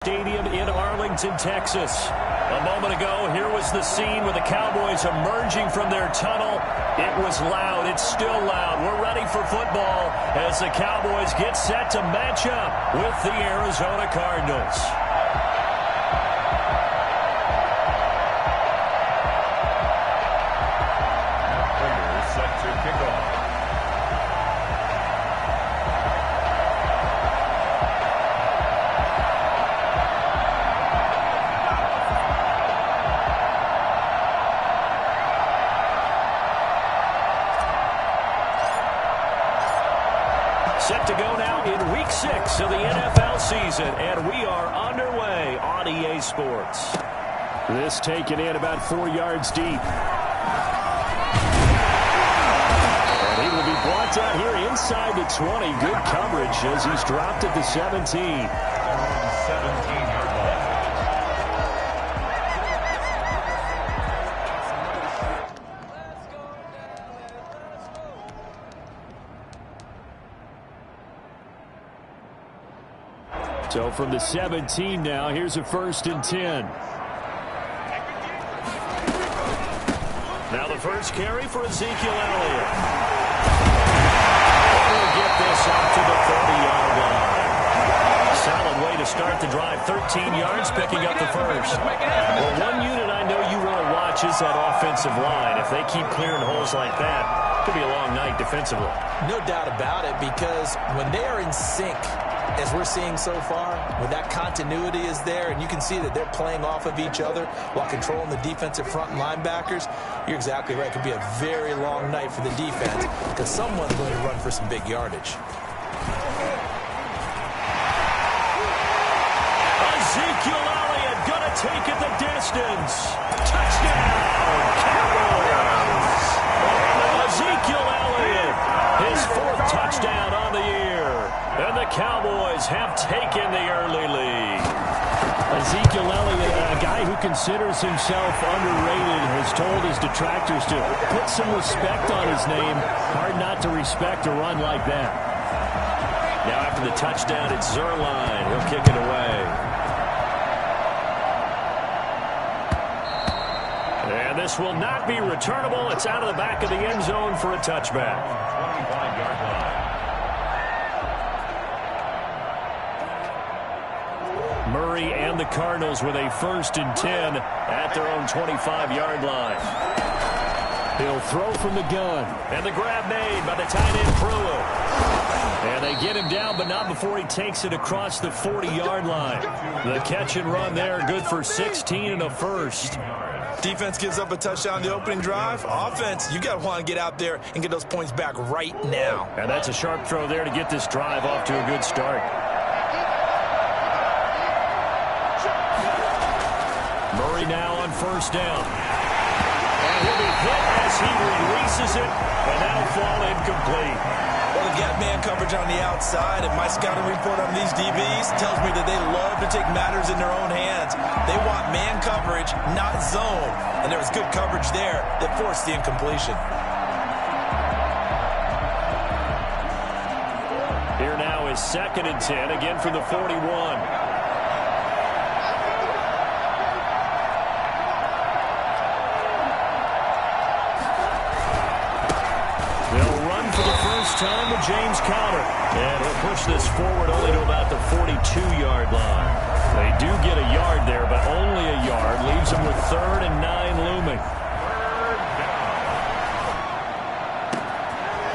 Stadium in Arlington, Texas. A moment ago, here was the scene with the Cowboys emerging from their tunnel. It was loud. It's still loud. We're ready for football as the Cowboys get set to match up with the Arizona Cardinals. Players set to kick off. Set to go now in Week 6 of the NFL season, and we are underway on EA Sports. This taken in about 4 yards deep. And he will be brought down here inside the 20. Good coverage as he's dropped at the 17. 17-yard line. So from the 17 now, here's a 1st and 10. Now the first carry for Ezekiel Elliott. He'll get this out to the 30-yard line. Solid way to start the drive. 13 yards, picking up the first. Well, one unit I know you want to watch is that offensive line. If they keep clearing holes like that, it could be a long night defensively. No doubt about it, because when they are in sync, as we're seeing so far, when that continuity is there and you can see that they're playing off of each other while controlling the defensive front and linebackers, you're exactly right. It could be a very long night for the defense because someone's going to run for some big yardage. Ezekiel Elliott going to take it the distance. Touchdown, Cowboys! Ezekiel Elliott, his 4th touchdown on the year. And the Cowboys have taken the early lead. Ezekiel Elliott, a guy who considers himself underrated, has told his detractors to put some respect on his name. Hard not to respect a run like that. Now after the touchdown, it's Zerline. He'll kick it away. And this will not be returnable. It's out of the back of the end zone for a touchback. 25-yard line. Murray and the Cardinals with a 1st and 10 at their own 25-yard line. He'll throw from the gun. And the grab made by the tight end Pruitt. And they get him down, but not before he takes it across the 40-yard line. The catch and run there, good for 16 and a first. Defense gives up a touchdown the opening drive. Offense, you got to want to get out there and get those points back right now. And that's a sharp throw there to get this drive off to a good start. Murray now on 1st down. And he'll be hit as he releases it, and that'll fall incomplete. Well, they've got man coverage on the outside, and my scouting report on these DBs tells me that they love to take matters in their own hands. They want man coverage, not zone. And there was good coverage there that forced the incompletion. Here now is 2nd and 10, again from the 41. Time with James Conner. And he'll push this forward only to about the 42-yard line. They do get a yard there, but only a yard. Leaves them with 3rd and 9 looming.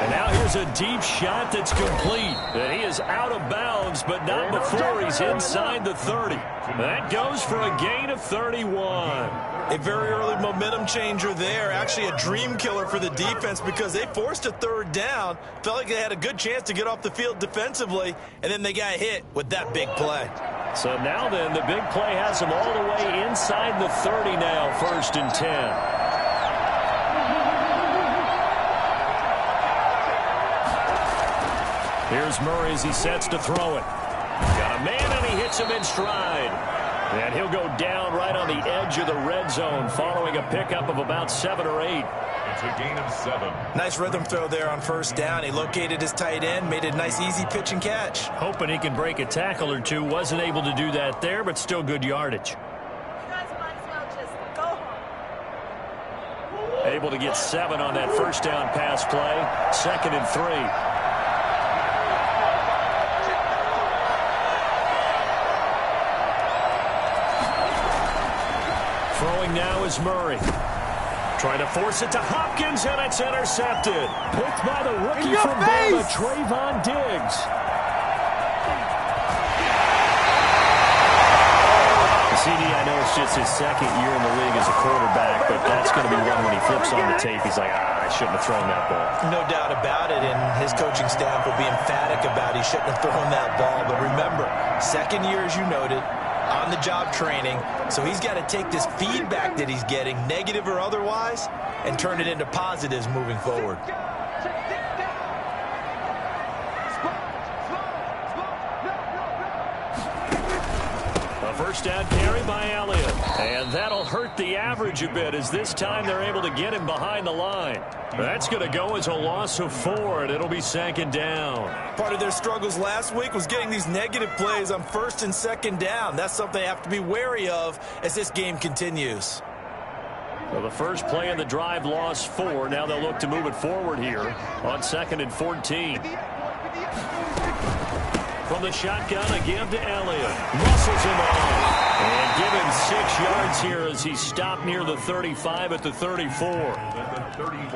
And now here's a deep shot that's complete. And he is out of bounds, but not before he's inside the 30. That goes for a gain of 31. A very early momentum changer there. Actually a dream killer for the defense because they forced a 3rd down. Felt like they had a good chance to get off the field defensively, and then they got hit with that big play. So now then, the big play has them all the way inside the 30 now, 1st and 10. Here's Murray as he sets to throw it. Got a man, and he hits him in stride. And he'll go down right on the edge of the red zone following a pickup of about 7 or 8. It's a gain of 7. Nice rhythm throw there on first down. He located his tight end, made a nice easy pitch and catch. Hoping he can break a tackle or two. Wasn't able to do that there, but still good yardage. You guys might as well just go home. Able to get 7 on that first down pass play. 2nd and 3. Throwing now is Murray. Trying to force it to Hopkins, and it's intercepted. Picked by the rookie from Bama, Trayvon Diggs. CD, I know it's just his 2nd year in the league as a quarterback, but that's going to be one when he flips on the tape. He's like, I shouldn't have thrown that ball. No doubt about it, and his coaching staff will be emphatic about he shouldn't have thrown that ball. But remember, 2nd year, as you noted, on-the-job training, so he's got to take this feedback that he's getting, negative or otherwise, and turn it into positives moving forward. A first down carry by Elliott, and that'll hurt the average a bit as this time they're able to get him behind the line. That's going to go as a loss of 4, and it'll be 2nd down. Part of their struggles last week was getting these negative plays on 1st and 2nd down. That's something they have to be wary of as this game continues. Well, the first play of the drive lost 4. Now they'll look to move it forward here on 2nd and 14. From the shotgun, a give to Elliott. Muscles him on. And give him 6 yards here as he stopped near the 35 at the 34.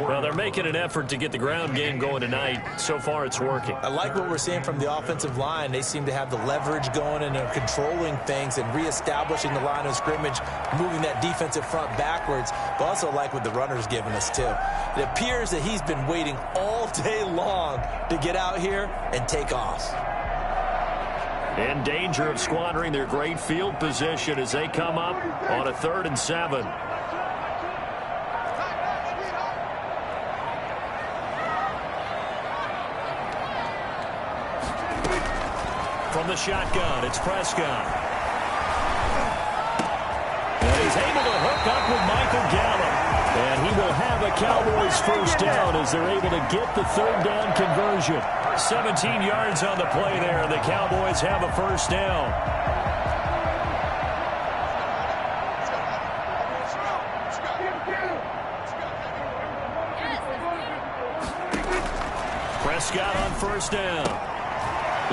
Well, they're making an effort to get the ground game going tonight. So far, it's working. I like what we're seeing from the offensive line. They seem to have the leverage going and are controlling things and reestablishing the line of scrimmage, moving that defensive front backwards. But also like what the runner's giving us, too. It appears that he's been waiting all day long to get out here and take off. In danger of squandering their great field position as they come up on a 3rd and 7. From the shotgun, it's Prescott. And he's able to hook up with Michael Gallup. And he will have a Cowboys first down as they're able to get the 3rd down conversion. 17 yards on the play there. The Cowboys have a first down. Prescott on first down.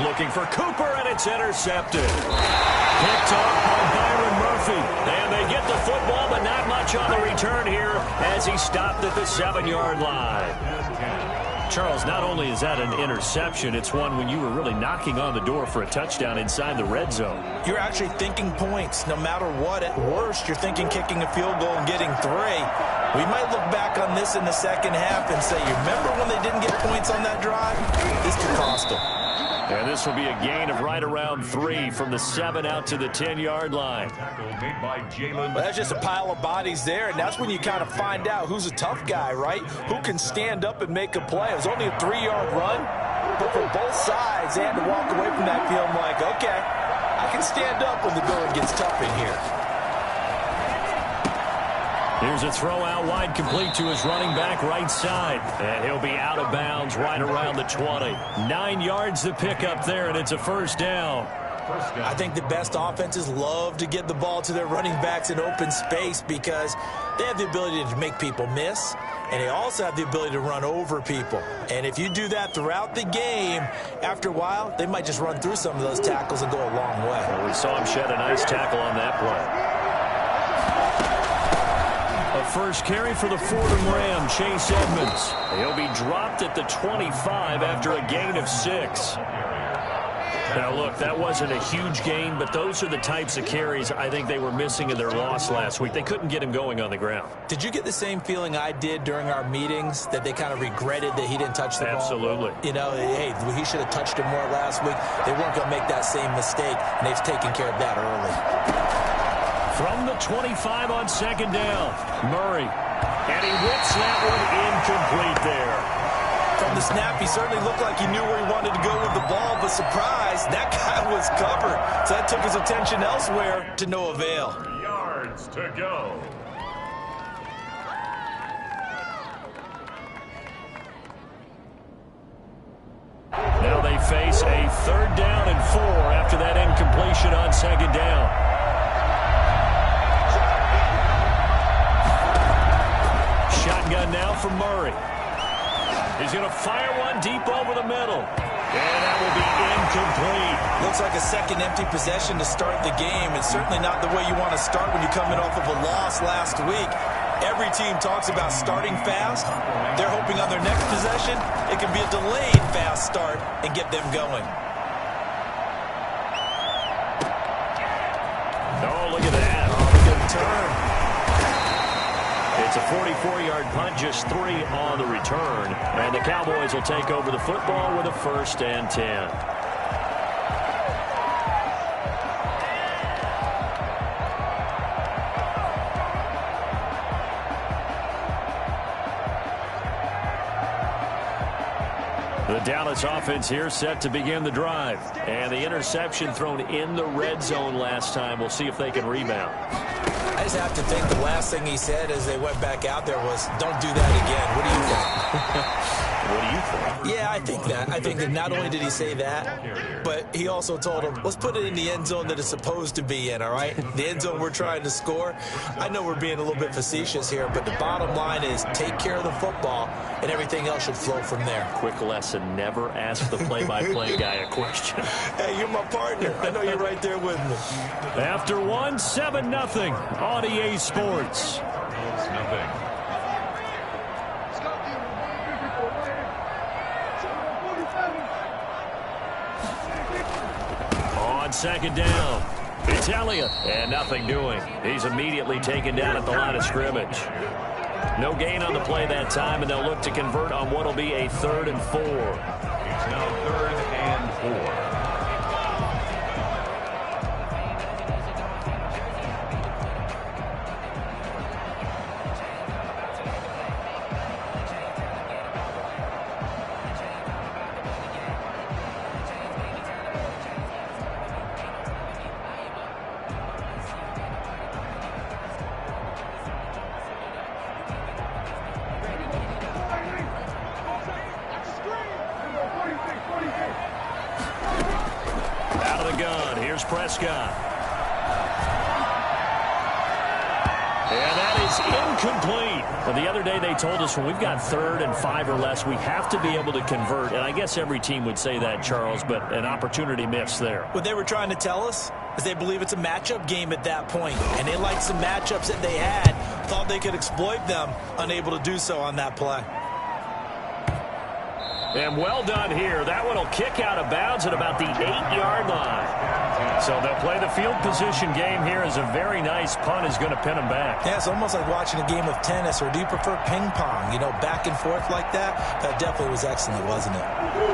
Looking for Cooper, and it's intercepted. Picked off by Byron Murphy. And they get the football, but not much on the return here as he stopped at the 7-yard line. Charles, not only is that an interception, it's one when you were really knocking on the door for a touchdown inside the red zone. You're actually thinking points. No matter what, at worst, you're thinking kicking a field goal and getting 3. We might look back on this in the second half and say, you remember when they didn't get points on that drive? This could cost them. And this will be a gain of right around 3 from the 7 out to the 10-yard line. Made by Jalen. Well, that's just a pile of bodies there, and that's when you kind of find out who's a tough guy, right? Who can stand up and make a play. It was only a 3-yard run, but for both sides, they had to walk away from that field like, okay, I can stand up when the going gets tough in here. Here's a throw out wide, complete to his running back right side. And he'll be out of bounds right around the 20. 9 yards to pick up there, and it's a first down. I think the best offenses love to get the ball to their running backs in open space because they have the ability to make people miss, and they also have the ability to run over people. And if you do that throughout the game, after a while, they might just run through some of those tackles and go a long way. Well, we saw him shed a nice tackle on that play. A first carry for the Fordham Ram, Chase Edmonds. He'll be dropped at the 25 after a gain of 6. Now, look, that wasn't a huge gain, but those are the types of carries I think they were missing in their loss last week. They couldn't get him going on the ground. Did you get the same feeling I did during our meetings, that they kind of regretted that he didn't touch the ball? Absolutely. You know, hey, he should have touched it more last week. They weren't going to make that same mistake, and they've taken care of that early. From the 25 on second down, Murray. And he whips that one incomplete there. From the snap, he certainly looked like he knew where he wanted to go with the ball, but surprise, that guy was covered. So that took his attention elsewhere to no avail. 4 yards to go. Now they face a 3rd down and 4 after that incompletion on 2nd down. Shotgun now from Murray. He's going to fire one deep over the middle. And that will be incomplete. Looks like a second empty possession to start the game, and certainly not the way you want to start when you're coming off of a loss last week. Every team talks about starting fast. They're hoping on their next possession, it can be a delayed fast start and get them going. Oh, look at that. Oh, good turn. It's a 44-yard punt, just 3 on the return. And the Cowboys will take over the football with a 1st and 10. The Dallas offense here set to begin the drive. And the interception thrown in the red zone last time. We'll see if they can rebound. I just have to think the last thing he said as they went back out there was, don't do that again. What do you think? What do you think? Yeah, I think that. I think that not only did he say that, but he also told him, let's put it in the end zone that it's supposed to be in, all right? The end zone we're trying to score. I know we're being a little bit facetious here, but the bottom line is take care of the football, and everything else should flow from there. Quick lesson, never ask the play-by-play guy a question. Hey, you're my partner. I know you're right there with me. After 7-0 on EA Sports. It's nothing. On 2nd down, it's Elliott, and nothing doing. He's immediately taken down at the line of scrimmage. No gain on the play that time, and they'll look to convert on what will be a 3rd and 4. It's now 3rd and 4. Prescott. And that is incomplete. Well, the other day they told us when we've got 3rd and 5 or less, we have to be able to convert. And I guess every team would say that, Charles, but an opportunity missed there. What they were trying to tell us is they believe it's a matchup game at that point. And they liked some matchups that they had, thought they could exploit them, unable to do so on that play. And well done here. That one will kick out of bounds at about the 8-yard line. So they'll play the field position game here as a very nice punt is going to pin them back. Yeah, it's almost like watching a game of tennis, or do you prefer ping pong? You know, back and forth like that? That definitely was excellent, wasn't it?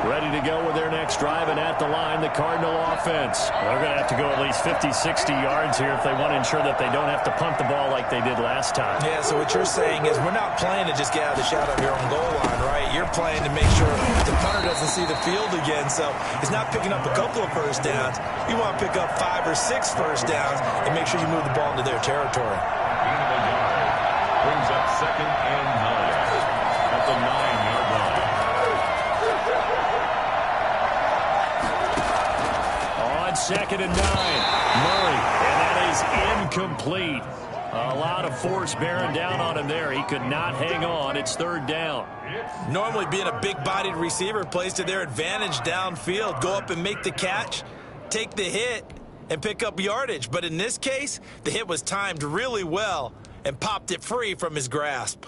Ready to go with their next drive, and at the line, the Cardinal offense. They're going to have to go at least 50, 60 yards here if they want to ensure that they don't have to punt the ball like they did last time. Yeah, so what you're saying is we're not playing to just get out of the shadow of your own goal line, right? You're playing to make sure the punter doesn't see the field again, so it's not picking up a couple of first downs. You want to pick up 5 or 6 first downs and make sure you move the ball into their territory. Brings up 2nd and 9 at the 9-yard line. On 2nd and 9, Murray, and that is incomplete. A lot of force bearing down on him there. He could not hang on. It's 3rd down. Normally being a big-bodied receiver plays to their advantage downfield. Go up and make the catch, take the hit, and pick up yardage. But in this case, the hit was timed really well and popped it free from his grasp.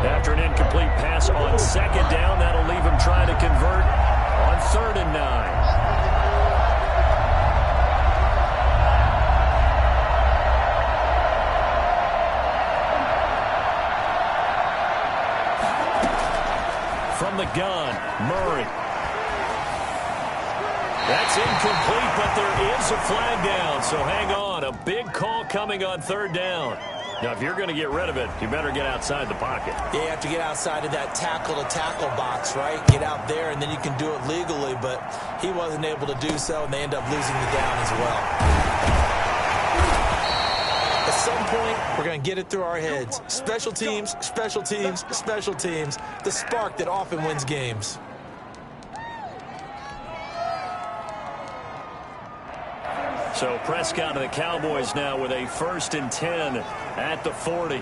After an incomplete pass on 2nd down, that'll leave him trying to convert on 3rd and 9. From the gun, Murray. That's incomplete, but there is a flag down, so hang on. A big call coming on third down. Now, if you're going to get rid of it, you better get outside the pocket. Yeah, you have to get outside of that tackle-to-tackle box, right? Get out there, and then you can do it legally, but he wasn't able to do so, and they end up losing the down as well. At some point, we're going to get it through our heads. Special teams, special teams, special teams. The spark that often wins games. So Prescott and the Cowboys now with a 1st and 10 at the 40.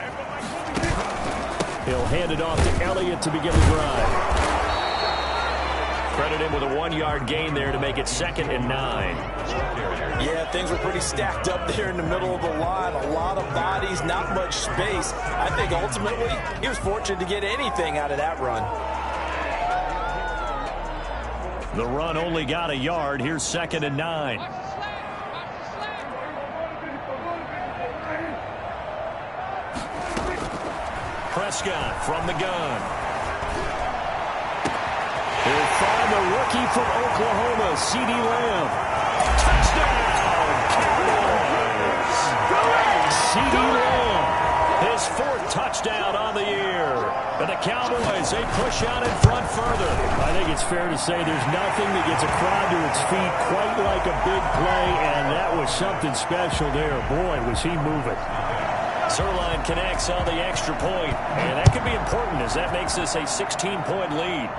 He'll hand it off to Elliott to begin the drive. Credit him with a 1-yard gain there to make it 2nd and 9. Yeah, things were pretty stacked up there in the middle of the line. A lot of bodies, not much space. I think ultimately he was fortunate to get anything out of that run. The run only got a yard. Here's 2nd and 9. Prescott from the gun. He'll find the rookie from Oklahoma, CeeDee Lamb. Touchdown, Cowboys! CeeDee Lamb, his 4th touchdown on the year. And the Cowboys, they push out in front further. I think it's fair to say there's nothing that gets a crowd to its feet quite like a big play, and that was something special there. Boy, was he moving. Zerline connects on the extra point, and that could be important as that makes this a 16-point lead.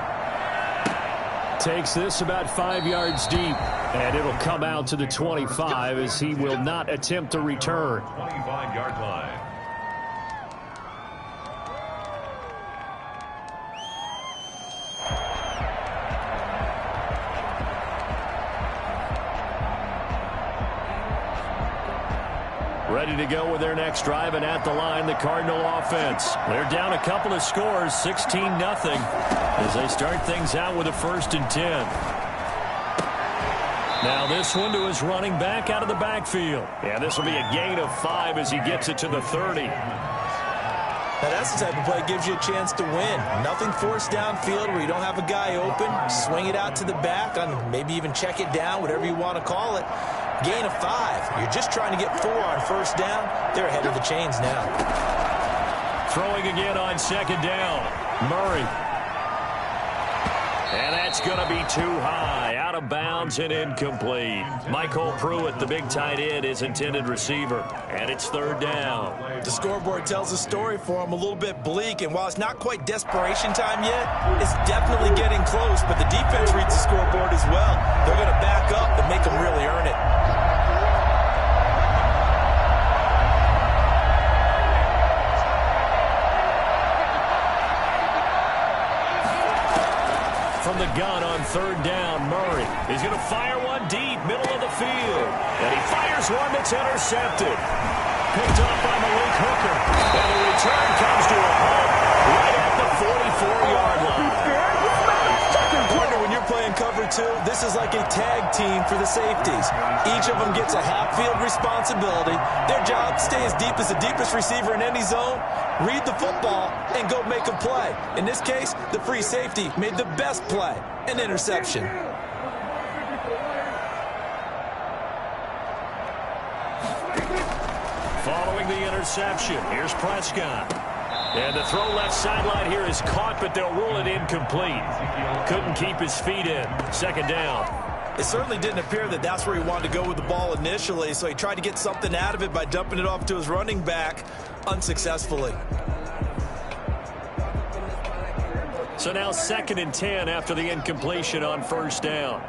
Takes this about 5 yards deep, and it'll come out to the 25 as he will not attempt to return. 25-yard line. Ready to go with their next drive, and at the line, the Cardinal offense. They're down a couple of scores, 16-0, as they start things out with a 1st and 10. Now this one to his running back out of the backfield. Yeah, this will be a gain of 5 as he gets it to the 30. Now that's the type of play that gives you a chance to win. Nothing forced downfield where you don't have a guy open. Swing it out to the back, and maybe even check it down, whatever you want to call it. Gain of 5. You're just trying to get 4 on 1st down. They're ahead of the chains now. Throwing again on 2nd down. Murray. And that's going to be too high. Out of bounds and incomplete. Michael Pruitt, the big tight end, is intended receiver. And it's 3rd down. The scoreboard tells a story for him, a little bit bleak. And while it's not quite desperation time yet, it's definitely getting close. But the defense reads the scoreboard as well. They're going to back up and make them really earn it. From the gun on 3rd down, Murray. He's going to fire one deep, middle of the field. And he fires one that's intercepted. Picked up by Malik Hooker. And the return comes to a halt right at the 44-yard line. Partner, when you're playing cover 2, this is like a tag team for the safeties. Each of them gets a half-field responsibility. Their job, stay as deep as the deepest receiver in any zone, read the football, and go make a play. In this case, the free safety made the best play, an interception. Following the interception, here's Prescott. And the throw left sideline here is caught, but they'll rule it incomplete. Couldn't keep his feet in. 2nd down. It certainly didn't appear that that's where he wanted to go with the ball initially, so he tried to get something out of it by dumping it off to his running back unsuccessfully. So now 2nd and 10 after the incompletion on 1st down.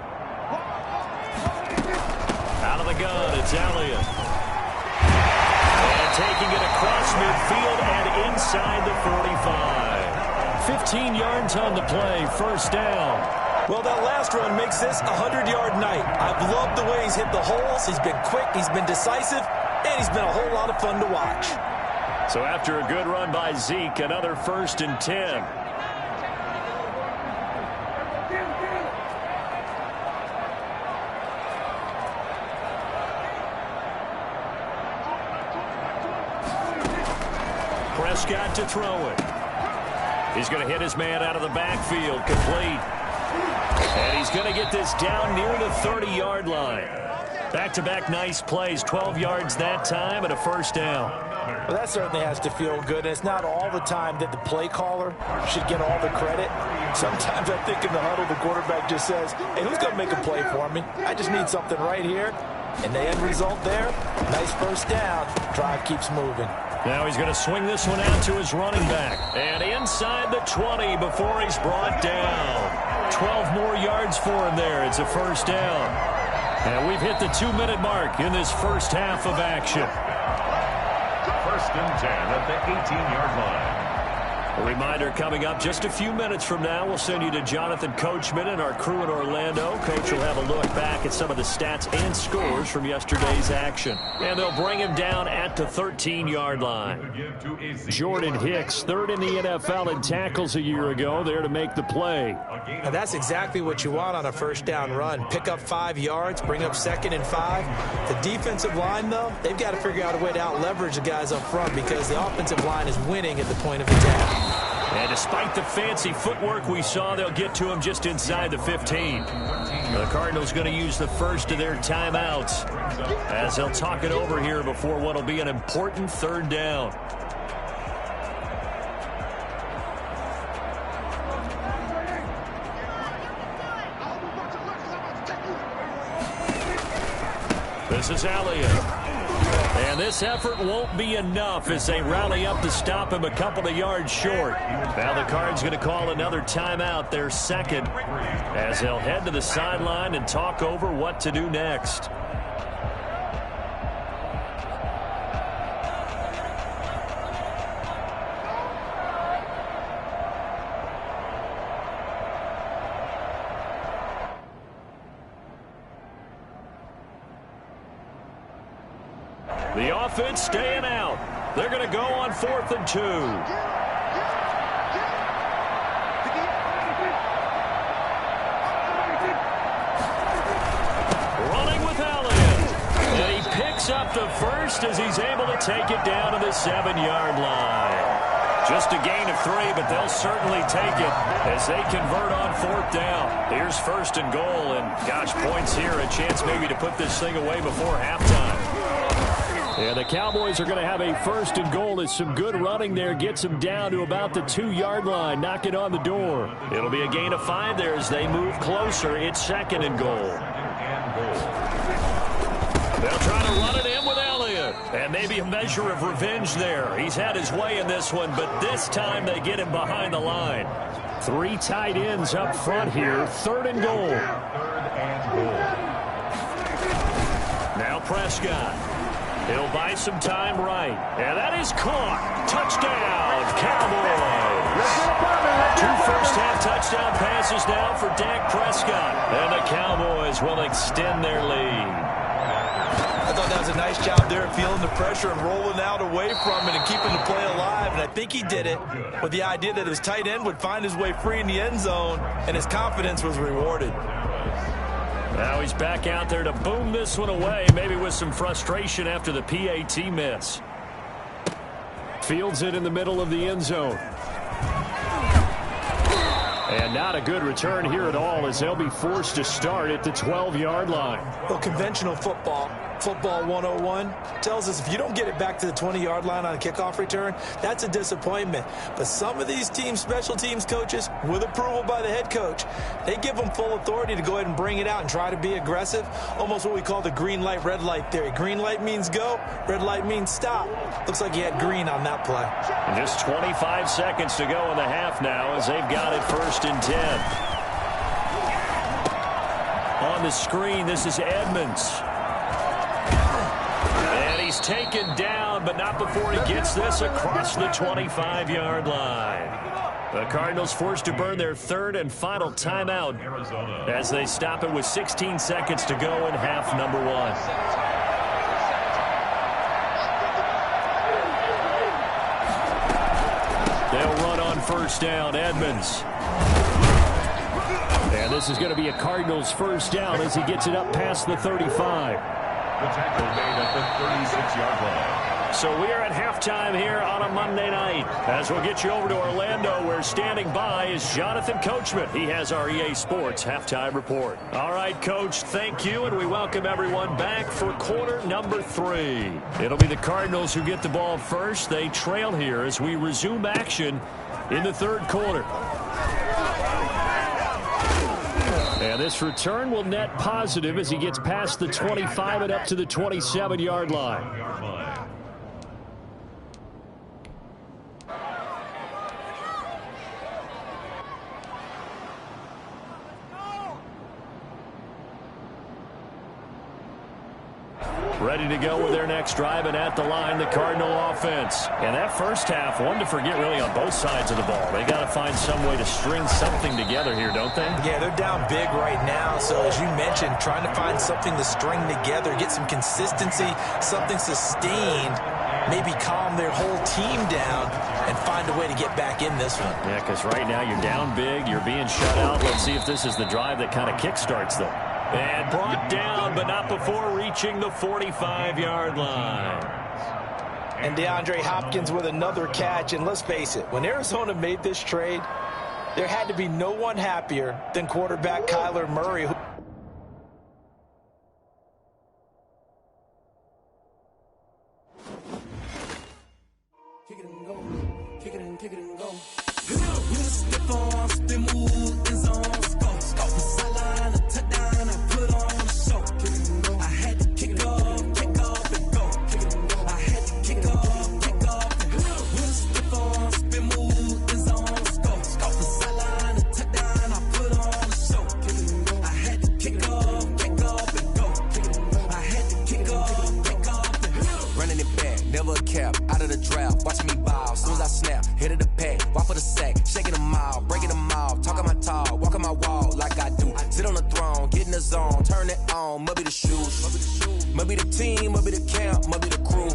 Out of the gun, it's Elliott. And taking it across midfield and inside the 45. 15 yards on the play, 1st down. Well, that last run makes this a 100-yard night. I've loved the way he's hit the holes. He's been quick, he's been decisive, and he's been a whole lot of fun to watch. So after a good run by Zeke, another 1st and 10. Prescott to throw it. He's going to hit his man out of the backfield, complete. And he's going to get this down near the 30-yard line. Back-to-back nice plays, 12 yards that time and a first down. Well, that certainly has to feel good. And it's not all the time that the play caller should get all the credit. Sometimes I think in the huddle, the quarterback just says, hey, who's going to make a play for me? I just need something right here. And the end result there, nice first down. Drive keeps moving. Now he's going to swing this one out to his running back. And inside the 20 before he's brought down. 12 more yards for him there. It's a first down. And we've hit the 2-minute mark in this first half of action. First and 10 at the 18-yard line. A reminder coming up just a few minutes from now. We'll send you to Jonathan Coachman and our crew in Orlando. Coach will have a look back at some of the stats and scores from yesterday's action. And they'll bring him down at the 13-yard line. Jordan Hicks, third in the NFL in tackles a year ago, there to make the play. And that's exactly what you want on a first down run. Pick up 5 yards, bring up 2nd and 5. The defensive line, though, they've got to figure out a way to out-leverage the guys up front because the offensive line is winning at the point of attack. And despite the fancy footwork we saw, they'll get to him just inside the 15. The Cardinals going to use the first of their timeouts as they'll talk it over here before what will be an important third down. This is Elliott. And this effort won't be enough as they rally up to stop him a couple of yards short. Now the Cards going to call another timeout, their second, as they'll head to the sideline and talk over what to do next. The offense staying out. They're going to go on 4th and 2. Running with Elliott. And he picks up the first as he's able to take it down to the 7-yard line. Just a gain of 3, but they'll certainly take it as they convert on 4th down. Here's 1st and goal, and gosh, points here, a chance maybe to put this thing away before halftime. Yeah, the Cowboys are going to have a 1st and goal. It's some good running there. Gets them down to about the 2-yard line. Knock it on the door. It'll be a gain of 5 there as they move closer. It's 2nd and goal. They'll try to run it in with Elliott. And maybe a measure of revenge there. He's had his way in this one, but this time they get him behind the line. 3 tight ends up front here. 3rd and goal. Now Prescott. He'll buy some time right. And that is caught. Touchdown, Cowboys. 2 first-half touchdown passes now for Dak Prescott. And the Cowboys will extend their lead. I thought that was a nice job there of feeling the pressure and rolling out away from it and keeping the play alive. And I think he did it with the idea that his tight end would find his way free in the end zone, and his confidence was rewarded. Now he's back out there to boom this one away, maybe with some frustration after the PAT miss. Fields it in the middle of the end zone. And not a good return here at all as they'll be forced to start at the 12-yard line. Well, conventional football 101, tells us if you don't get it back to the 20-yard line on a kickoff return, that's a disappointment. But some of these teams, special teams coaches, with approval by the head coach, they give them full authority to go ahead and bring it out and try to be aggressive, almost what we call the green light, red light theory. Green light means go, red light means stop. Looks like he had green on that play. And just 25 seconds to go in the half now as they've got it 1st and 10. On the screen, this is Edmonds. And he's taken down, but not before he gets this across the 25-yard line. The Cardinals forced to burn their 3rd and final timeout as they stop it with 16 seconds to go in half number 1. They'll run on 1st down, Edmonds. And this is going to be a Cardinals 1st down as he gets it up past the 35. The tackle made at the 36-yard line. So we are at halftime here on a Monday night. As we'll get you over to Orlando, where standing by is Jonathan Coachman. He has our EA Sports halftime report. All right, Coach, thank you, and we welcome everyone back for quarter number 3. It'll be the Cardinals who get the ball first. They trail here as we resume action in the third quarter. And this return will net positive as he gets past the 25 and up to the 27-yard line. Ready to go with their next drive, and at the line, the Cardinal offense. And that first half, one to forget really on both sides of the ball. They got to find some way to string something together here, don't they? Yeah, they're down big right now. So as you mentioned, trying to find something to string together, get some consistency, something sustained, maybe calm their whole team down and find a way to get back in this one. Yeah, because right now you're down big, you're being shut out. Let's see if this is the drive that kind of kickstarts them. And brought down, but not before reaching the 45-yard line. And DeAndre Hopkins with another catch. And let's face it, when Arizona made this trade, there had to be no one happier than quarterback Kyler Murray. Kick it and go, kick it and go. With a stiff arm, spin move, in zone, scope. Scope the sideline, a touchdown, I put on the show. Kick it and go. I had to kick off and go. Kick it and go. I had to kick off and go. With a stiff arm, spin move, in zone, scope. Scope the sideline, a touchdown, I put on the show. Kick it and go. I had to kick off and go. Kick it and go. I had to kick off and go. Running it back, never a cap, out of the draft. Watch me ball, soon as I snap, hit of the pack, walk for the sack, shaking them out, breaking them out, talking my talk, walking my wall like I do. Sit on the throne, get in the zone, turn it on, must be the shoes, must be the team, must be the camp, must be the crew.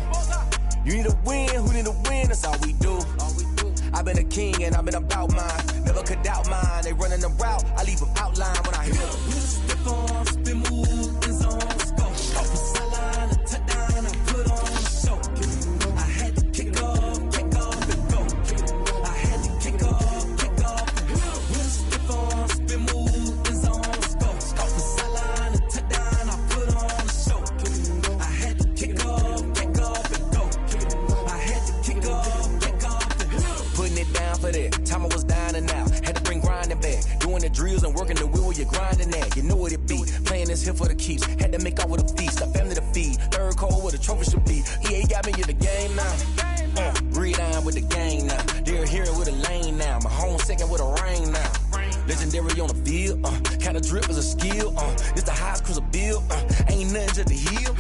You need a win, who need a win, that's all we do. I've been a king and I've been about mine, never could doubt mine. They running the route, I leave them outline when I hit them. Step on, spin move, in zone, go. Off the sideline, a touchdown, I put on the show. I had to kick off and go. I had to kick off and go. With a step on, spin move, in zone, go. Off the sideline, a touchdown, I put on the show. I had to kick off and go. I had to kick off and go. Putting it down for that, time I was down and out. Had to bring grinding back, doing the drills and working the wheel where you're grinding at. You know what it be, playing this here for the keeps. Had to make out with a feast, a family to feed. Third cold where the trophy should be. EA got me in the game now. Read on with the game now. They're here with a lane now. My home second with a rain now. Legendary on the field, kind of drip is a skill. It's the highest cruiser bill, ain't nothing just to heal.